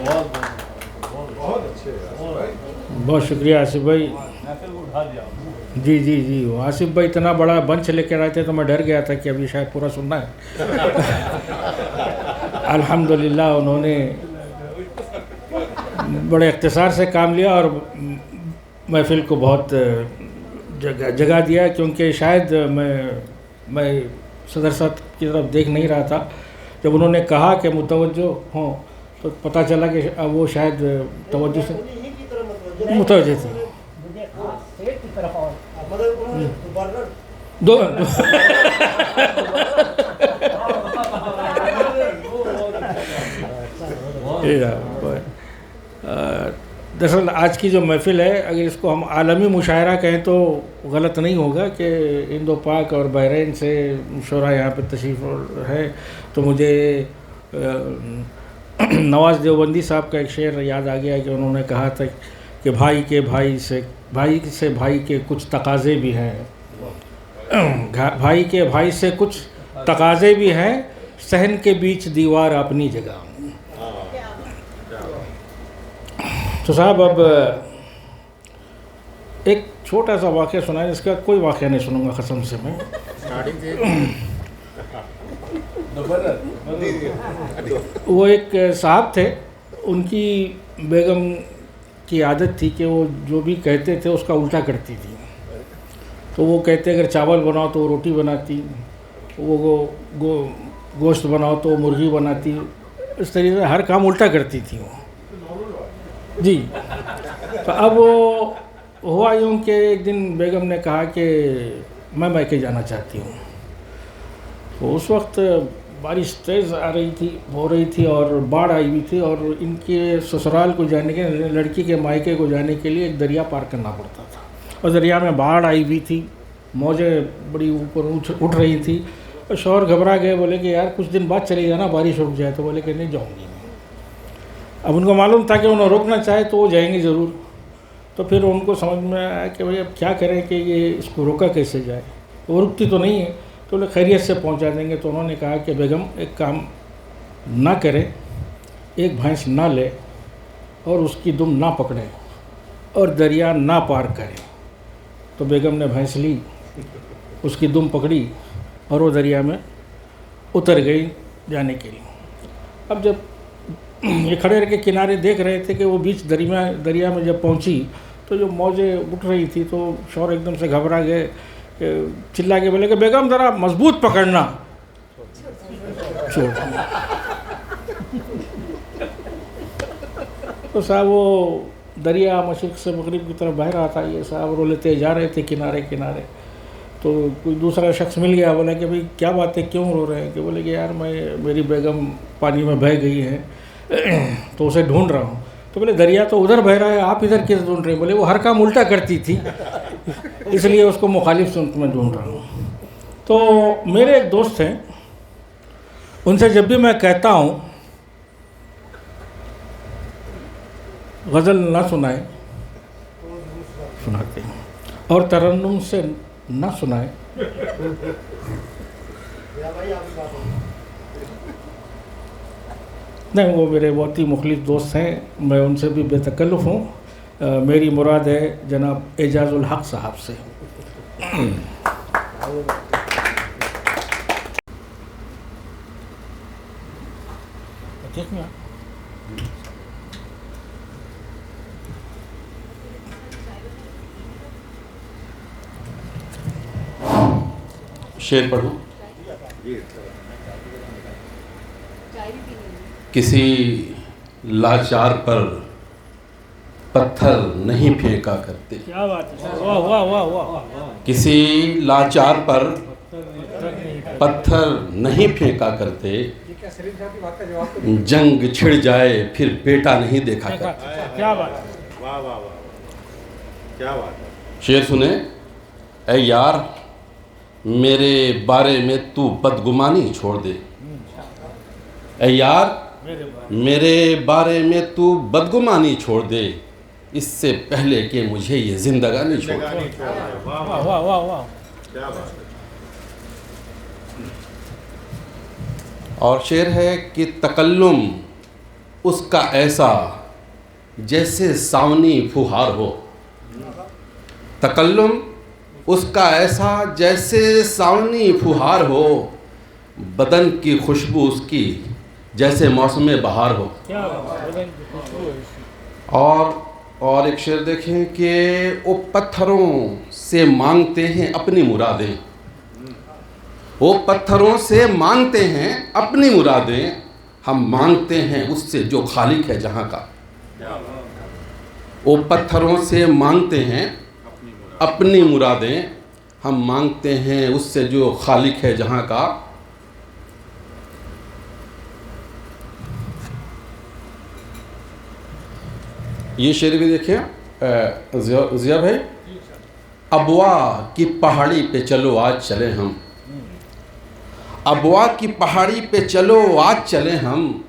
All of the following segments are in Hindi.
बहुत अच्छे भाई। बहुत शुक्रिया आसिफ भाई। जी जी जी, आसिफ भाई इतना बड़ा बंच लेकर आए थे तो मैं डर गया था कि अभी शायद पूरा सुनना है। अल्हम्दुलिल्लाह उन्होंने बड़े इख्तिसार से काम लिया और महफिल को बहुत जगह दिया, क्योंकि शायद मैं सदर साहब की तरफ देख नहीं रहा था। जब उन्होंने कहा कि मुतवज्जो हों तो पता चला कि वो शायद तवज्जो से मुतवज्जो थे। दो दरअसल आज की जो महफ़िल है, अगर इसको हम आलमी मुशायरा कहें तो गलत नहीं होगा कि इंदो पाक और बहरीन से शुरा यहाँ पे तशरीफ़ है। तो मुझे नवाज़ देवबंदी साहब का एक शेर याद आ गया कि उन्होंने कहा था कि भाई से भाई के कुछ तकाज़े भी हैं, भाई के भाई से कुछ तकाज़े भी हैं, सहन के बीच दीवार अपनी जगह। तो साहब अब एक छोटा सा वाक़या सुनाए, इसका कोई वाक़या नहीं सुनूंगा कसम से मैं। वो एक साहब थे, उनकी बेगम की आदत थी कि वो जो भी कहते थे उसका उल्टा करती थी। तो वो कहते अगर चावल बनाओ तो वो रोटी बनाती, वो गोश्त बनाओ तो वो मुर्गी बनाती। इस तरीके से हर काम उल्टा करती थी वो जी। तो अब वो हुआ यूँ कि एक दिन बेगम ने कहा कि मैं मैके जाना चाहती हूँ। तो उस वक्त बारिश तेज़ आ रही थी, हो रही थी और बाढ़ आई हुई थी, और इनके ससुराल को जाने के, लड़की के मायके को जाने के लिए एक दरिया पार करना पड़ता था। और दरिया में बाढ़ आई हुई थी, मौजें बड़ी ऊपर उठ रही थी। और शौहर घबरा गए, बोले कि यार कुछ दिन बाद चले जाना, बारिश रुक जाए। तो बोले कि नहीं जाऊँगी। अब उनको मालूम था कि उन्हें रोकना चाहे तो वो जाएंगे ज़रूर। तो फिर उनको समझ में आया कि भाई अब क्या करें कि ये इसको रोका कैसे जाए, वो रुकती तो नहीं है। तो बोले खैरियत से पहुंचा देंगे। तो उन्होंने कहा कि बेगम एक काम ना करें, एक भैंस ना ले और उसकी दुम ना पकड़े और दरिया ना पार करें। तो बेगम ने भैंस ली, उसकी दुम पकड़ी और वो दरिया में उतर गई जाने के लिए। अब जब ये खड़े रह के किनारे देख रहे थे कि वो बीच दरिया में जब पहुंची तो जो मौजें उठ रही थी, तो शौहर एकदम से घबरा गए, चिल्ला के बोले कि बेगम ज़रा मजबूत पकड़ना। तो साहब वो दरिया मशरिक़ से मगरिब की तरफ बह रहा था, ये साहब रोलेते जा रहे थे किनारे किनारे। तो कोई दूसरा शख्स मिल गया, बोला कि भाई क्या बात है, क्यों रो रहे हैं? कि बोले कि यार मेरी बेगम पानी में बह गई है तो उसे ढूंढ रहा हूँ। तो बोले दरिया तो उधर बह रहा है, आप इधर किस ढूंढ रहे हैं? बोले वो हर काम उल्टा करती थी इसलिए उसको मुखालिफ सुनत में ढूंढ रहा हूँ। तो मेरे एक दोस्त हैं, उनसे जब भी मैं कहता हूँ गज़ल ना सुनाए, सुनाते हैं, और तरन्नुम से ना सुनाए। नहीं, वो मेरे बहुत ही मुखलिस दोस्त हैं, मैं उनसे भी बेतकल्लुफ़ हूँ। मेरी मुराद है जनाब एजाज़ुल हक़ साहब से। शेर पढ़ूं। किसी लाचार पर पत्थर नहीं फेंका करते। क्या बात है, वाह वाह वाह वाह। किसी लाचार पर पत्थर नहीं फेंका करते, जंग छिड़ जाए फिर बेटा नहीं देखा करते। क्या बात है, वाह वाह वाह, क्या बात है। शेर सुने। ऐ यार मेरे बारे में तू बदगुमानी छोड़ दे। ऐ यार मेरे बारे में तू बदगुमानी छोड़ दे, इससे पहले कि मुझे ये जिंदगानी छोड़ दे। वाह वाह वाह वाह, क्या बात है। और शेर है कि तकल्लुम उसका ऐसा जैसे सावनी फुहार हो। तकल्लुम उसका ऐसा जैसे सावनी फुहार हो। बदन की खुशबू उसकी जैसे मौसम बहार हो। और एक शेर देखें कि वो पत्थरों से मांगते हैं अपनी मुरादें। वो पत्थरों से मांगते हैं अपनी मुरादें, हम मांगते हैं उससे जो खालिक है जहाँ का। वो पत्थरों से मांगते हैं अपनी मुरादें, हम मांगते हैं उससे जो खालिक है जहाँ का। ये शेर भी देखें ज़िया भाई। अबवा की पहाड़ी पे चलो आज चले हम, अबवा की पहाड़ी पे चलो आज चले हम,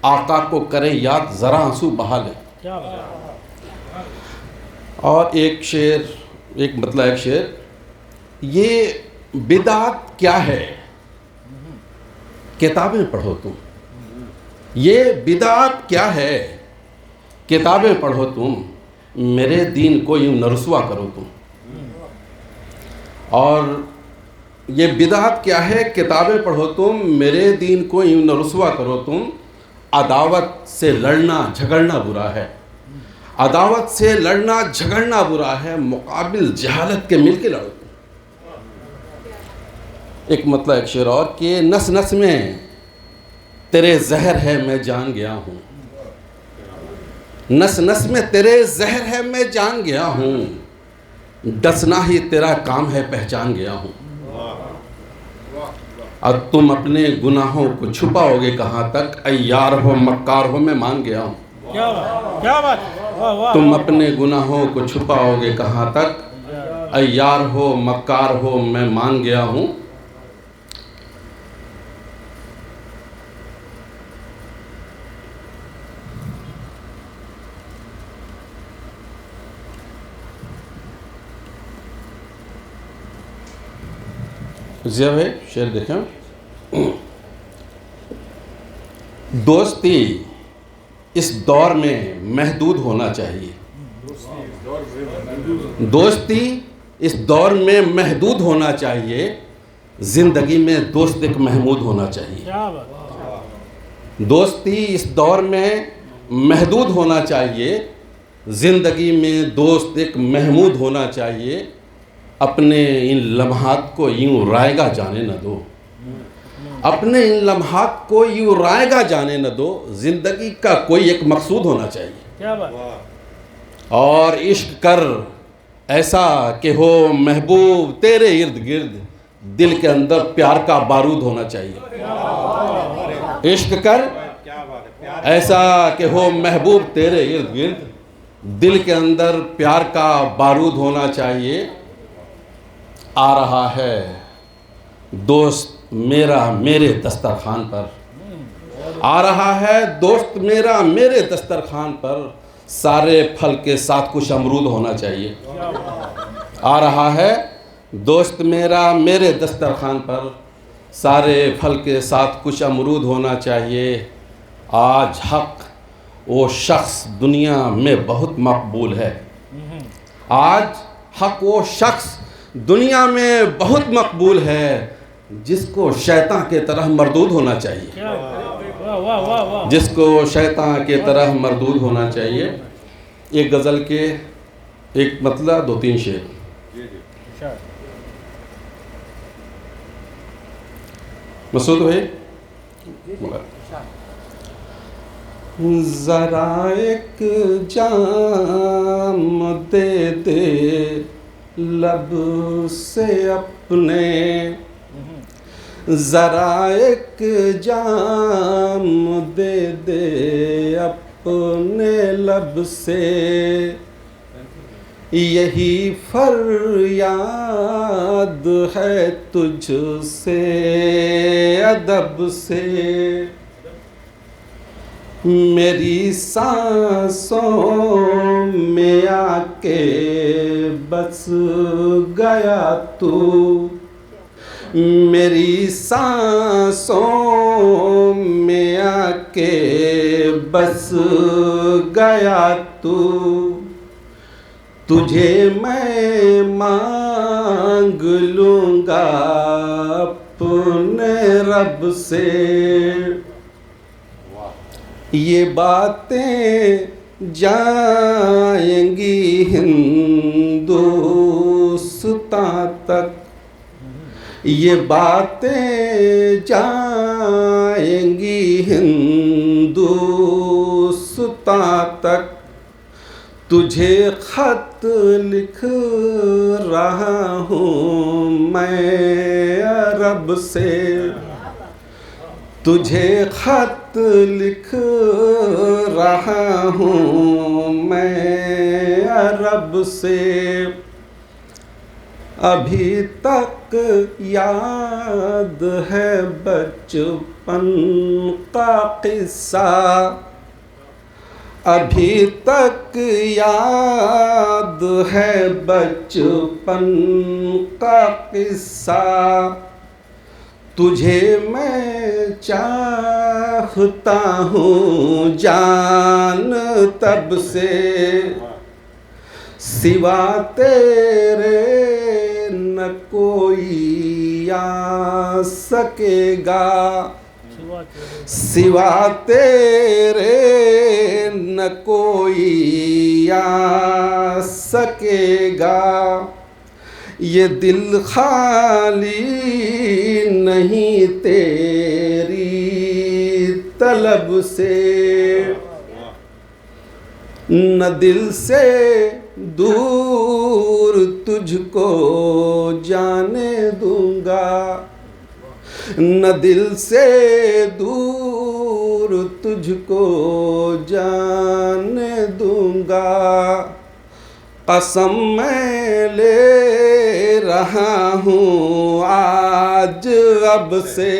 आका को करें याद ज़रा आंसू बहा लें। और एक शेर, एक शेर, ये बिदात क्या है किताबें पढ़ो तुम, ये बिदात क्या है किताबें पढ़ो तुम, मेरे दीन को यूँ न रुसवा करो तुम। और ये बिदात क्या है किताबें पढ़ो तुम, मेरे दीन को यूँ न रुसवा करो तुम। अदावत से लड़ना झगड़ना बुरा है, अदावत से लड़ना झगड़ना बुरा है, मुकाबिल जहालत के मिल के लड़ो तुम। एक शेर और कि नस नस में तेरे जहर है मैं जान गया हूँ, नस नस में तेरे जहर है मैं जान गया हूँ, डसना ही तेरा काम है पहचान गया हूँ। अब तुम अपने गुनाहों को छुपाओगे कहाँ तक, अय्यार हो मक्कार हो मैं मान गया हूँ। क्या बात, वाह वाह। तुम अपने गुनाहों को छुपाओगे कहाँ तक, अय्यार हो मक्कार हो मैं मान गया हूँ। ज़िया भाई शेर देखें। दोस्ती इस दौर में महदूद होना चाहिए, दोस्ती इस दौर में महदूद होना चाहिए, ज़िंदगी में दोस्त एक महमूद होना चाहिए। दोस्ती इस दौर में महदूद होना चाहिए, ज़िंदगी में दोस्त एक महमूद होना चाहिए। अपने इन लम्हात को यूँ रायगा जाने न दो, अपने इन लम्हात को यूँ रायगा जाने न दो, ज़िंदगी का कोई एक मकसूद होना चाहिए। क्या बात। और इश्क कर ऐसा कि हो महबूब तेरे इर्द गिर्द, दिल के अंदर प्यार का बारूद होना चाहिए। इश्क कर ऐसा कि हो महबूब तेरे इर्द गिर्द, दिल के अंदर प्यार का बारूद होना चाहिए। आ रहा है दोस्त मेरा मेरे दस्तरखान पर, आ रहा है दोस्त मेरा मेरे दस्तरखान पर, सारे फल के साथ कुछ अमरूद होना चाहिए। आ रहा है दोस्त मेरा मेरे दस्तरखान पर, सारे फल के साथ कुछ अमरूद होना चाहिए। आज हक वो शख्स दुनिया में बहुत मकबूल है, आज हक वो शख्स दुनिया में बहुत मकबूल है, जिसको शैतान के तरह मरदूद होना चाहिए, जिसको शैतान के तरह मरदूद होना चाहिए। एक गज़ल के एक दो तीन शेर। मसूद भाई ज़रा एक जाम दे दे लब से अपने, ज़रा एक जाम दे दे अपने लब से, यही फरियाद है तुझसे अदब से, मेरी सांसों में आके बस गया तू, मेरी सांसों में आके बस गया तू, तुझे मैं मांग लूँगा अपने रब से। ये बातें जाएंगी हिंदुस्तां तक, ये बातें जाएंगी हिंदुस्तां तक। तुझे खत लिख रहा हूँ मैं अरब से, तुझे खत लिख रहा हूँ मैं अरब से। अभी तक याद है बचपन का किस्सा, अभी तक याद है बचपन का किस्सा। तुझे मैं चाहता हूँ जान तब से, सिवा तेरे न कोई आ सकेगा, सिवा तेरे न कोई आ सकेगा। ये दिल खाली नहीं तेरी तलब से, न दिल से दूर तुझको जाने दूंगा, न दिल से दूर तुझको जाने दूंगा। कसम मैं ले रहा हूँ आज अब से,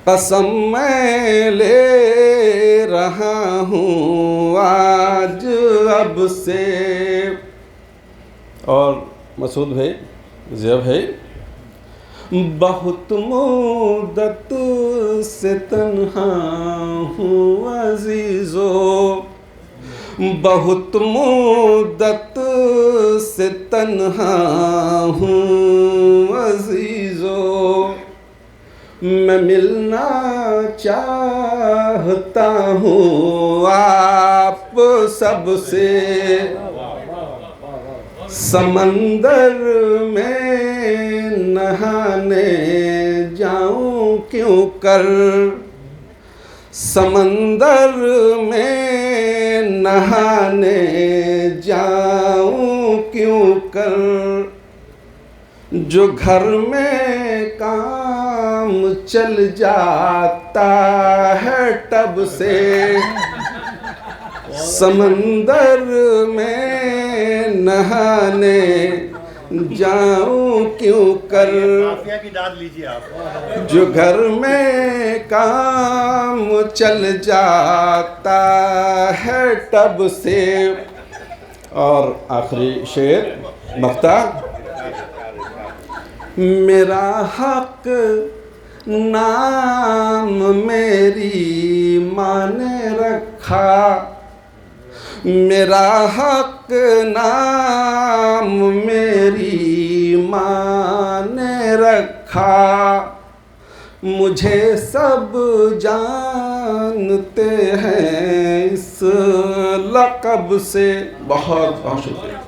कसम मैं ले रहा हूँ आज अब से। और मसूद भाई ज़िया भाई, बहुत मुद्दत से तन्हा हूँ अज़ीज़ो, बहुत मुद्दत से तन्हा हूँ अज़ीज़ो। मैं मिलना चाहता हूँ आप सबसे, समंदर में नहाने जाऊं क्यों कर, समंदर में नहाने जाऊं क्यों कर। जो घर में काम चल जाता है टब से, समंदर में नहाने जाऊं क्यों कर। माफिया की दाद लीजिए आप। जो घर में काम चल जाता है टब से। और आखिरी शेर मक्ता, मेरा हक नाम मेरी माँ ने रखा, मेरा हक नाम मेरी माँ ने रखा। मुझे सब जानते हैं इस लक़ब से। बहुत बहुत शुक्रिया।